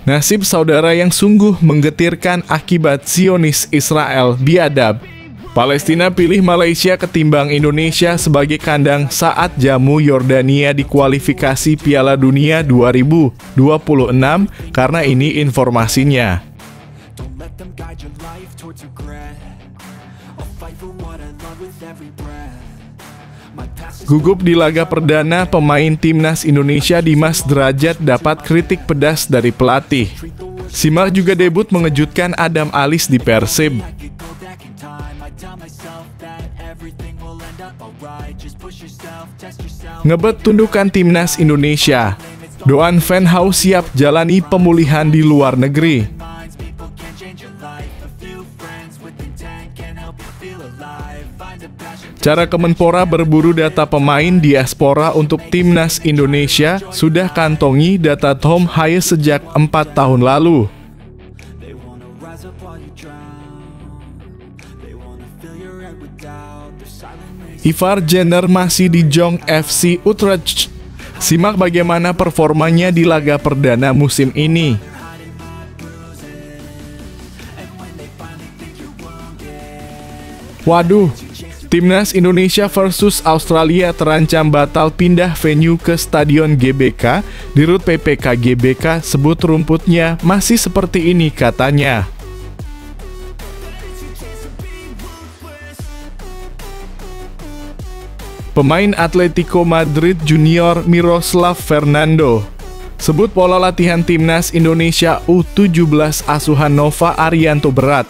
Nasib saudara yang sungguh menggetirkan akibat Zionis Israel biadab. Palestina pilih Malaysia ketimbang Indonesia sebagai kandang saat jamu Yordania di kualifikasi Piala Dunia 2026 karena ini informasinya. Gugup di laga perdana, pemain timnas Indonesia Dimas Derajat dapat kritik pedas dari pelatih. Simak juga debut mengejutkan Adam Alis di Persib. Ngebet tundukan timnas Indonesia. Doan Van Hau siap jalani pemulihan di luar negeri. Cara Kemenpora berburu data pemain diaspora untuk timnas Indonesia sudah kantongi data Tom Hayes sejak 4 tahun lalu. Ivar Jenner masih di Jong FC Utrecht. Simak bagaimana performanya di laga perdana musim ini. Waduh, timnas Indonesia versus Australia terancam batal pindah venue ke Stadion GBK. Dirut PPK GBK sebut rumputnya masih seperti ini katanya. Pemain Atletico Madrid Junior Miroslav Fernando sebut pola latihan timnas Indonesia U17 asuhan Nova Arianto berat.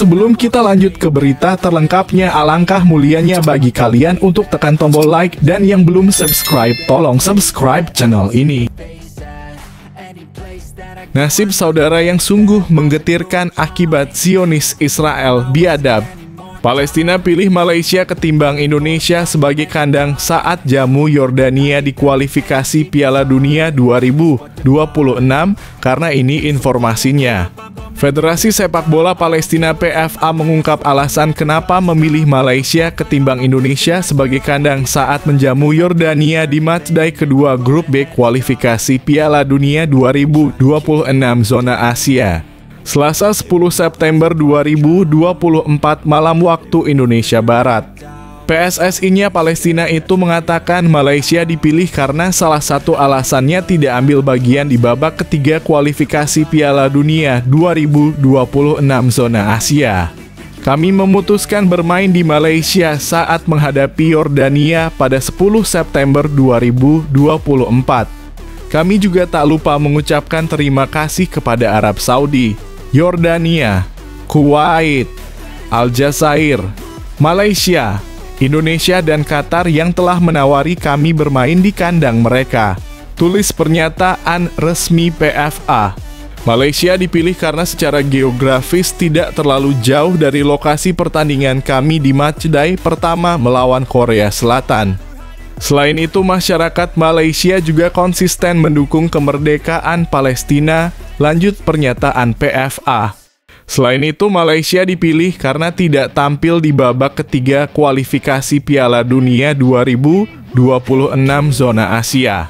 Sebelum kita lanjut ke berita terlengkapnya, alangkah mulianya bagi kalian untuk tekan tombol like dan yang belum subscribe, tolong subscribe channel ini. Nasib saudara yang sungguh menggetirkan akibat Zionis Israel biadab. Palestina pilih Malaysia ketimbang Indonesia sebagai kandang saat jamu Yordania di kualifikasi Piala Dunia 2026 karena ini informasinya. Federasi Sepak Bola Palestina PFA mengungkap alasan kenapa memilih Malaysia ketimbang Indonesia sebagai kandang saat menjamu Yordania di matchday kedua grup B kualifikasi Piala Dunia 2026 zona Asia. Selasa 10 September 2024 malam waktu Indonesia Barat. PSSI-nya Palestina itu mengatakan Malaysia dipilih karena salah satu alasannya tidak ambil bagian di babak ketiga kualifikasi Piala Dunia 2026 zona Asia. Kami memutuskan bermain di Malaysia saat menghadapi Yordania pada 10 September 2024. Kami juga tak lupa mengucapkan terima kasih kepada Arab Saudi, Yordania, Kuwait, Aljazair, Malaysia, Indonesia dan Qatar yang telah menawari kami bermain di kandang mereka. Tulis pernyataan resmi PFA. Malaysia dipilih karena secara geografis tidak terlalu jauh dari lokasi pertandingan kami di matchday pertama melawan Korea Selatan. Selain itu, masyarakat Malaysia juga konsisten mendukung kemerdekaan Palestina, lanjut pernyataan PFA. Selain itu, Malaysia dipilih karena tidak tampil di babak ketiga kualifikasi Piala Dunia 2026 zona Asia.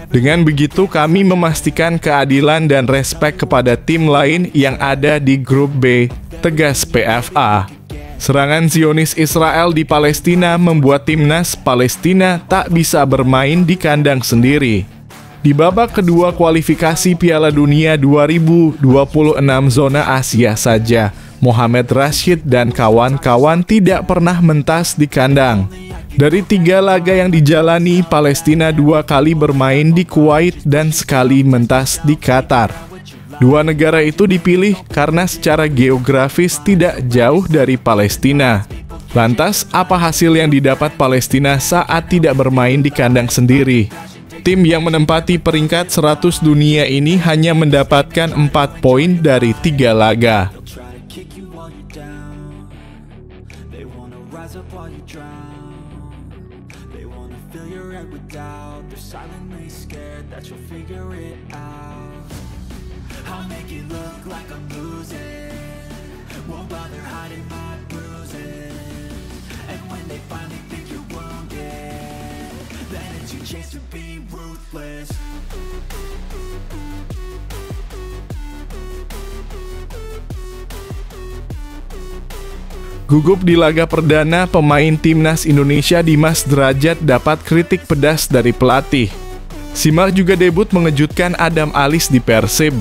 Dengan begitu, kami memastikan keadilan dan respek kepada tim lain yang ada di grup B, tegas PFA. Serangan Zionis Israel di Palestina membuat timnas Palestina tak bisa bermain di kandang sendiri. Di babak kedua kualifikasi Piala Dunia 2026 zona Asia saja, Mohamed Rashid dan kawan-kawan tidak pernah mentas di kandang. Dari 3 laga yang dijalani, Palestina 2 kali bermain di Kuwait dan sekali mentas di Qatar. 2 negara itu dipilih karena secara geografis tidak jauh dari Palestina. Lantas, apa hasil yang didapat Palestina saat tidak bermain di kandang sendiri? Tim yang menempati peringkat 100 dunia ini hanya mendapatkan 4 poin dari 3 laga. bother hiding my bruises. And when they finally think you're wounded, then it's your chance to be ruthless. Gugup di laga perdana, pemain timnas Indonesia Dimas Derajat dapat kritik pedas dari pelatih. Simar juga debut mengejutkan Adam Alis di Persib.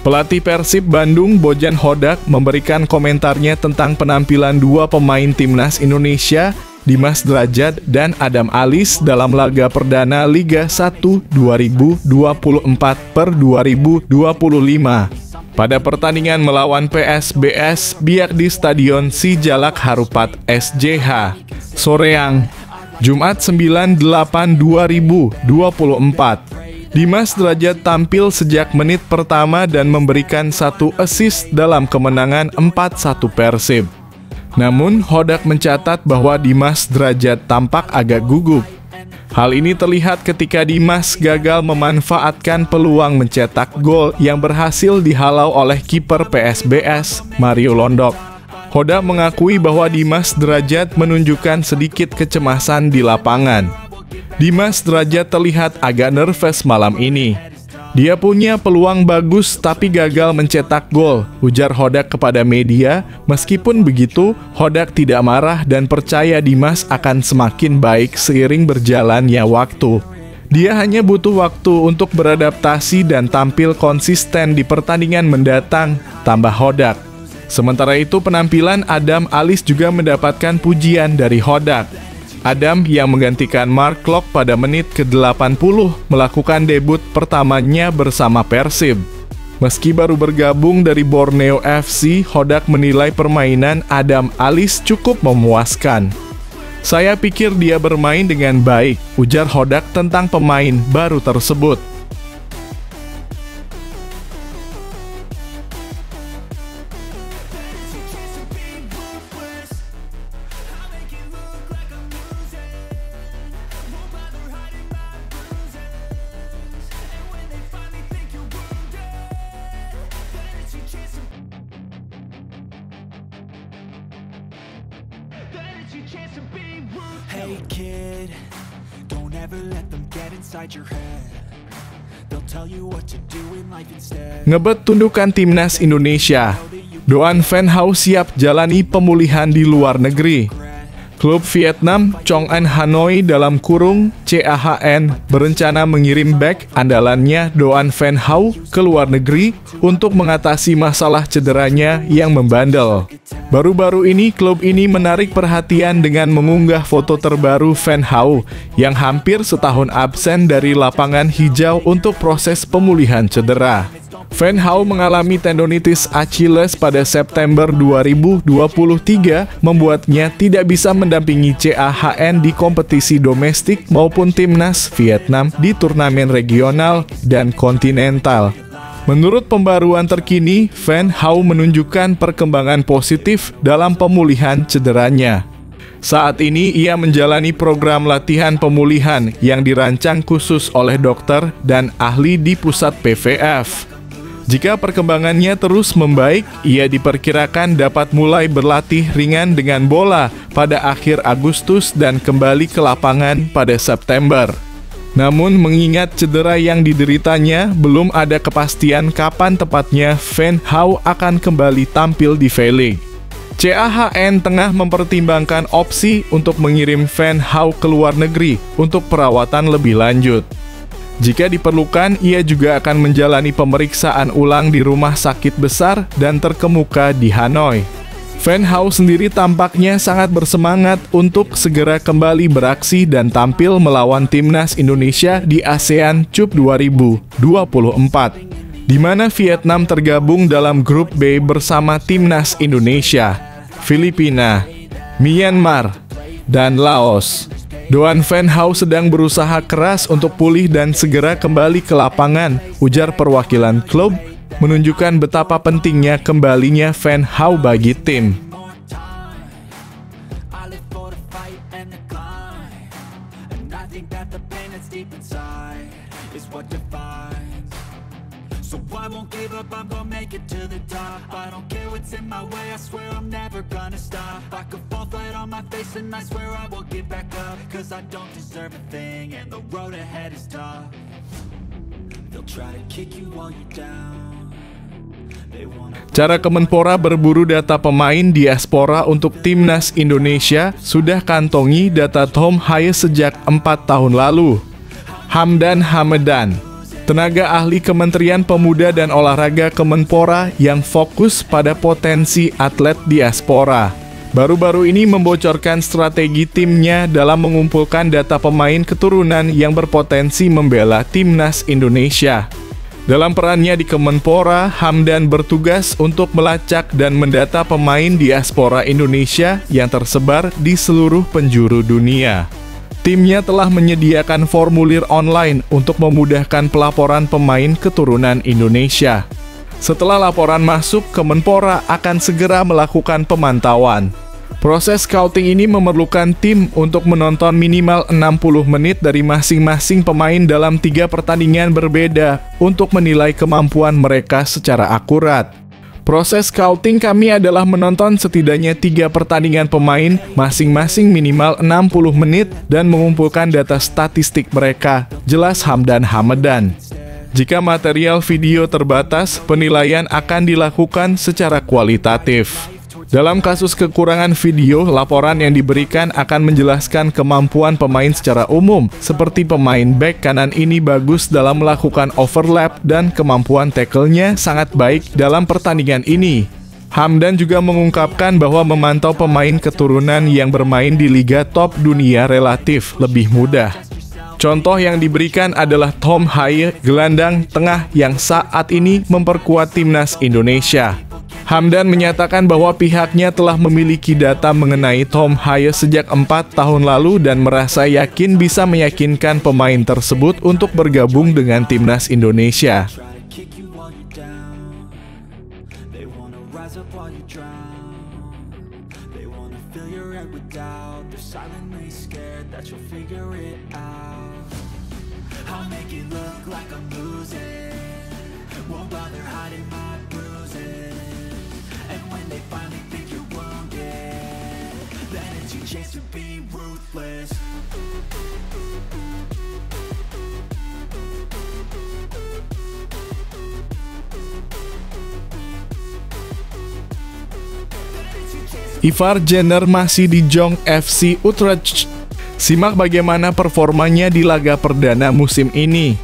Pelatih Persib Bandung, Bojan Hodak, memberikan komentarnya tentang penampilan dua pemain timnas Indonesia, Dimas Derajat dan Adam Alis dalam laga perdana Liga 1 2024/2025. Pada pertandingan melawan PSBS Biak di Stadion Sijalak Harupat SJH, Soreang, Jumat 9/8/2024. Dimas Derajat tampil sejak menit pertama dan memberikan 1 assist dalam kemenangan 4-1 Persib. Namun, Hodak mencatat bahwa Dimas Derajat tampak agak gugup. Hal ini terlihat ketika Dimas gagal memanfaatkan peluang mencetak gol yang berhasil dihalau oleh kiper PSBS, Mario Londok. Hodak mengakui bahwa Dimas Derajat menunjukkan sedikit kecemasan di lapangan. Dimas Derajat terlihat agak nervous malam ini. Dia punya peluang bagus tapi gagal mencetak gol, ujar Hodak kepada media. Meskipun begitu, Hodak tidak marah dan percaya Dimas akan semakin baik seiring berjalannya waktu. Dia hanya butuh waktu untuk beradaptasi dan tampil konsisten di pertandingan mendatang, tambah Hodak. Sementara itu, penampilan Adam Alis juga mendapatkan pujian dari Hodak. Adam yang menggantikan Mark Klok pada menit ke-80 melakukan debut pertamanya bersama Persib. Meski baru bergabung dari Borneo FC, Hodak menilai permainan Adam Alis cukup memuaskan. Saya pikir dia bermain dengan baik, ujar Hodak tentang pemain baru tersebut. Hey kid, don't ever let them get inside your head. They'll tell you what to do in life instead. Ngebet tundukan timnas Indonesia. Doan Van Hau siap jalani pemulihan di luar negeri. Klub Vietnam Chong An Hanoi dalam kurung CAHN berencana mengirim bek andalannya Doan Van Hau ke luar negeri untuk mengatasi masalah cederanya yang membandel. Baru-baru ini klub ini menarik perhatian dengan mengunggah foto terbaru Van Hau yang hampir setahun absen dari lapangan hijau untuk proses pemulihan cedera. Van Hau mengalami tendonitis Achilles pada September 2023, membuatnya tidak bisa mendampingi CAHN di kompetisi domestik maupun timnas Vietnam di turnamen regional dan kontinental. Menurut pembaruan terkini, Van Hau menunjukkan perkembangan positif dalam pemulihan cederanya. Saat ini ia menjalani program latihan pemulihan yang dirancang khusus oleh dokter dan ahli di pusat PVF. Jika perkembangannya terus membaik, ia diperkirakan dapat mulai berlatih ringan dengan bola pada akhir Agustus dan kembali ke lapangan pada September. Namun mengingat cedera yang dideritanya, belum ada kepastian kapan tepatnya Van Hau akan kembali tampil di V-League. CAHN tengah mempertimbangkan opsi untuk mengirim Van Hau ke luar negeri untuk perawatan lebih lanjut. Jika diperlukan, ia juga akan menjalani pemeriksaan ulang di rumah sakit besar dan terkemuka di Hanoi. Van Hau sendiri tampaknya sangat bersemangat untuk segera kembali beraksi dan tampil melawan timnas Indonesia di ASEAN Cup 2024, di mana Vietnam tergabung dalam grup B bersama timnas Indonesia, Filipina, Myanmar, dan Laos. Doan Van Hau sedang berusaha keras untuk pulih dan segera kembali ke lapangan, ujar perwakilan klub, menunjukkan betapa pentingnya kembalinya Van Hau bagi tim. So I won't give up, I'm gonna make it to the top. I don't care what's in my way, I swear I'm never gonna stop. I could fall flat on my face and I swear I will get back up, cause I don't deserve a thing and the road ahead is tough. They'll try to kick you while you're down. Cara Kemenpora berburu data pemain diaspora untuk Timnas Indonesia sudah kantongi data Tom Haye sejak 4 tahun lalu. Hamdan Hamedan, tenaga ahli Kementerian Pemuda dan Olahraga Kemenpora yang fokus pada potensi atlet diaspora, baru-baru ini membocorkan strategi timnya dalam mengumpulkan data pemain keturunan yang berpotensi membela Timnas Indonesia. Dalam perannya di Kemenpora, Hamdan bertugas untuk melacak dan mendata pemain diaspora Indonesia yang tersebar di seluruh penjuru dunia. Timnya telah menyediakan formulir online untuk memudahkan pelaporan pemain keturunan Indonesia. Setelah laporan masuk, Kemenpora akan segera melakukan pemantauan. Proses scouting ini memerlukan tim untuk menonton minimal 60 menit dari masing-masing pemain dalam 3 pertandingan berbeda untuk menilai kemampuan mereka secara akurat. Proses scouting kami adalah menonton setidaknya 3 pertandingan pemain masing-masing minimal 60 menit dan mengumpulkan data statistik mereka, jelas Hamdan Hamedan. Jika material video terbatas, penilaian akan dilakukan secara kualitatif. Dalam kasus kekurangan video, laporan yang diberikan akan menjelaskan kemampuan pemain secara umum, seperti pemain bek kanan ini bagus dalam melakukan overlap dan kemampuan tackle-nya sangat baik dalam pertandingan ini. Hamdan juga mengungkapkan bahwa memantau pemain keturunan yang bermain di liga top dunia relatif lebih mudah. Contoh yang diberikan adalah Tom Haye, gelandang tengah yang saat ini memperkuat Timnas Indonesia. Hamdan menyatakan bahwa pihaknya telah memiliki data mengenai Tom Haye sejak 4 tahun lalu dan merasa yakin bisa meyakinkan pemain tersebut untuk bergabung dengan Timnas Indonesia. Chance to be ruthless. Ivar Jenner masih di Jong FC Utrecht. Simak bagaimana performanya di laga perdana musim ini.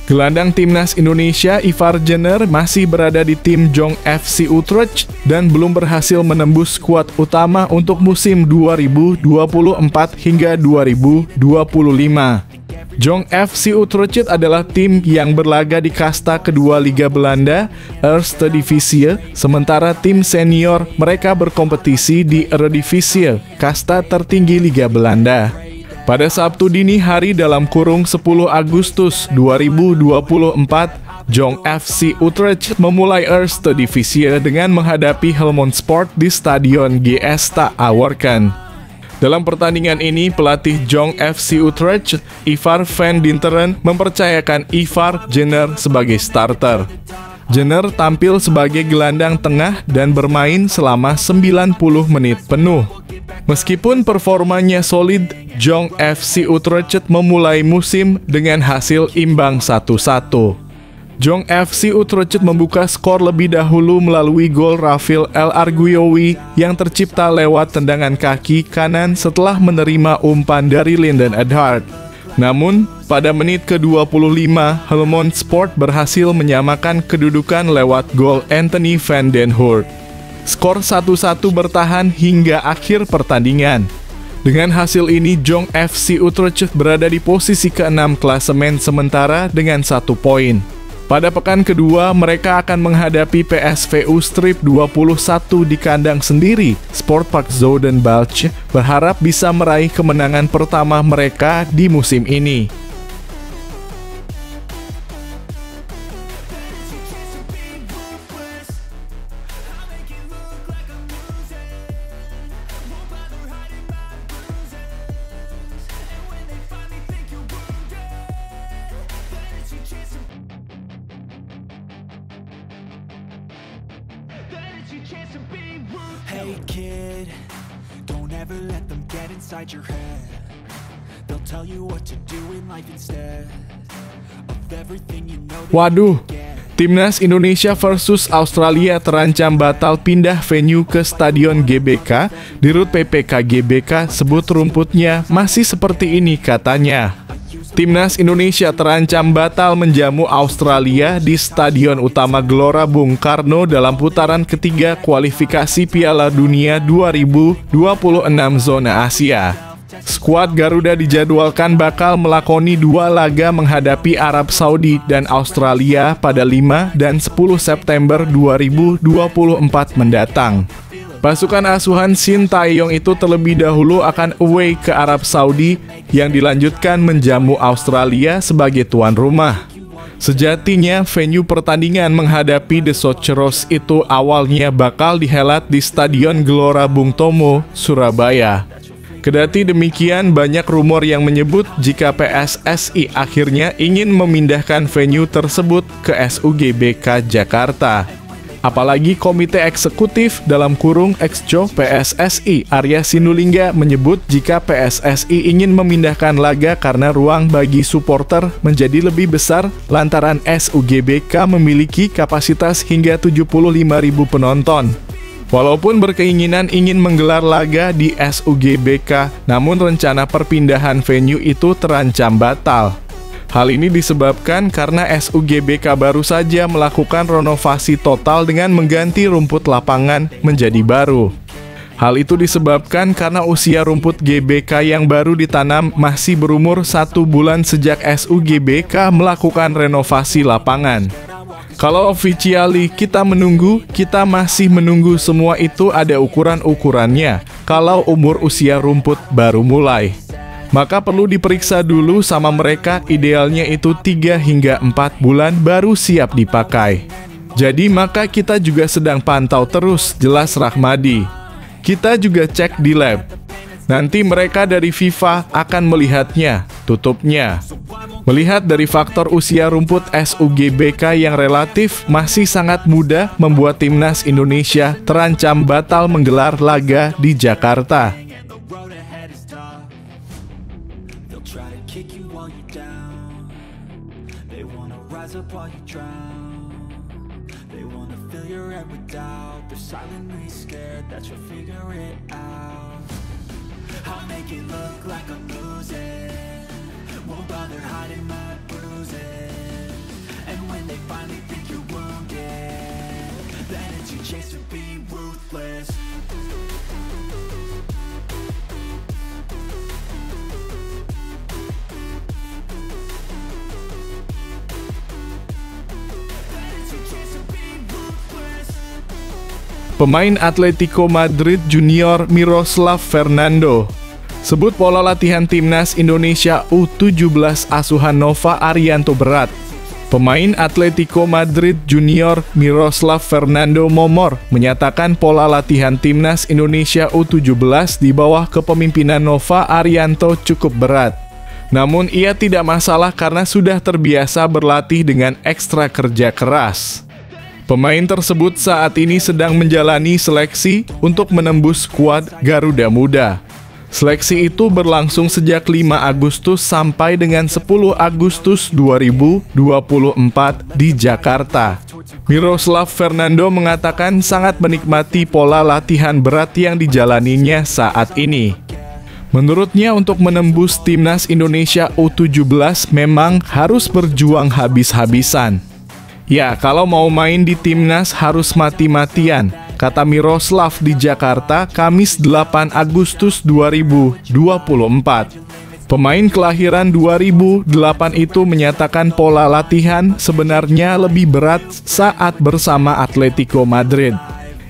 Gelandang Timnas Indonesia Ivar Jenner masih berada di tim Jong FC Utrecht dan belum berhasil menembus skuad utama untuk musim 2024 hingga 2025. Jong FC Utrecht adalah tim yang berlaga di kasta kedua Liga Belanda, Eerste Divisie, sementara tim senior mereka berkompetisi di Eredivisie, kasta tertinggi Liga Belanda. Pada Sabtu dini hari dalam kurung 10 Agustus 2024, Jong FC Utrecht memulai Eerste Divisie dengan menghadapi Helmond Sport di Stadion Gesta Awerken. Dalam pertandingan ini, pelatih Jong FC Utrecht, Ivar van Dinteren, mempercayakan Ivar Jenner sebagai starter. Jenner tampil sebagai gelandang tengah dan bermain selama 90 menit penuh. Meskipun performanya solid, Jong FC Utrecht memulai musim dengan hasil imbang 1-1. Jong FC Utrecht membuka skor lebih dahulu melalui gol Rafael El Arguyowi yang tercipta lewat tendangan kaki kanan setelah menerima umpan dari Linden Edhard. Namun, pada menit ke-25, Helmond Sport berhasil menyamakan kedudukan lewat gol Anthony van den Hurk. Skor 1-1 bertahan hingga akhir pertandingan. Dengan hasil ini, Jong FC Utrecht berada di posisi ke-6 klasemen sementara dengan 1 poin. Pada pekan kedua, mereka akan menghadapi PSV Ustrip 21 di kandang sendiri. Sportpark Zuidenbalch berharap bisa meraih kemenangan pertama mereka di musim ini. Hey kid, don't ever let them get inside your head. They'll tell you what to do in life instead of everything you know that Waduh, you get. Timnas Indonesia versus Australia terancam batal pindah venue ke Stadion GBK. Dirut PPK GBK sebut rumputnya masih seperti ini katanya. Timnas Indonesia terancam batal menjamu Australia di Stadion Utama Gelora Bung Karno dalam putaran ketiga kualifikasi Piala Dunia 2026 zona Asia. Skuad Garuda dijadwalkan bakal melakoni 2 laga menghadapi Arab Saudi dan Australia pada 5 dan 10 September 2024 mendatang. Pasukan asuhan Shin Tae-yong itu terlebih dahulu akan away ke Arab Saudi yang dilanjutkan menjamu Australia sebagai tuan rumah. Sejatinya, venue pertandingan menghadapi The Socceroos itu awalnya bakal dihelat di Stadion Gelora Bung Tomo, Surabaya. Kedati demikian, banyak rumor yang menyebut jika PSSI akhirnya ingin memindahkan venue tersebut ke SUGBK Jakarta. Apalagi Komite Eksekutif dalam kurung Exco PSSI Arya Sinulinga menyebut jika PSSI ingin memindahkan laga karena ruang bagi supporter menjadi lebih besar lantaran SUGBK memiliki kapasitas hingga 75.000 penonton. Walaupun berkeinginan ingin menggelar laga di SUGBK, namun rencana perpindahan venue itu terancam batal. Hal ini disebabkan karena SUGBK baru saja melakukan renovasi total dengan mengganti rumput lapangan menjadi baru. Hal itu disebabkan karena usia rumput GBK yang baru ditanam masih berumur 1 bulan sejak SUGBK melakukan renovasi lapangan. Kalau officially kita masih menunggu semua itu ada ukuran-ukurannya. Kalau umur usia rumput baru mulai, maka perlu diperiksa dulu sama mereka, idealnya itu 3 hingga 4 bulan baru siap dipakai. Jadi maka kita juga sedang pantau terus, jelas Rahmadi. Kita juga cek di lab. Nanti mereka dari FIFA akan melihatnya, tutupnya. Melihat dari faktor usia rumput SUGBK yang relatif masih sangat muda membuat Timnas Indonesia terancam batal menggelar laga di Jakarta. I'll make it look like I'm losing, won't bother hiding my bruises. And when they finally think you're wounded, then it's your chance to be ruthless. Pemain Atletico Madrid Junior Miroslav Fernando sebut pola latihan Timnas Indonesia U17 asuhan Nova Arianto berat. Pemain Atletico Madrid Junior Miroslav Fernando Momor menyatakan pola latihan Timnas Indonesia U17 di bawah kepemimpinan Nova Arianto cukup berat. Namun ia tidak masalah karena sudah terbiasa berlatih dengan ekstra kerja keras. Pemain tersebut saat ini sedang menjalani seleksi untuk menembus skuad Garuda Muda. Seleksi itu berlangsung sejak 5 Agustus sampai dengan 10 Agustus 2024 di Jakarta. Miroslav Fernando mengatakan sangat menikmati pola latihan berat yang dijalaninya saat ini. Menurutnya untuk menembus Timnas Indonesia U17 memang harus berjuang habis-habisan. Ya, kalau mau main di Timnas harus mati-matian, kata Miroslav di Jakarta, Kamis 8 Agustus 2024. Pemain kelahiran 2008 itu menyatakan pola latihan sebenarnya lebih berat saat bersama Atletico Madrid.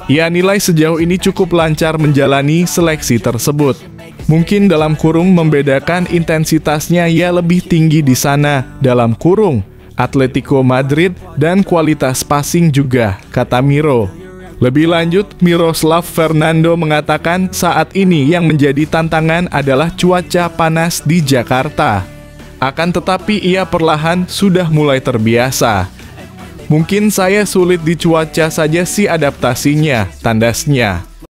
Ia nilai sejauh ini cukup lancar menjalani seleksi tersebut. Mungkin dalam kurung membedakan intensitasnya ia lebih tinggi di sana, dalam kurung Atletico Madrid, dan kualitas passing juga, kata Miro. Lebih lanjut, Miroslav Fernando mengatakan saat ini yang menjadi tantangan adalah cuaca panas di Jakarta. Akan tetapi ia perlahan sudah mulai terbiasa. Mungkin saya sulit di cuaca saja sih adaptasinya, tandasnya.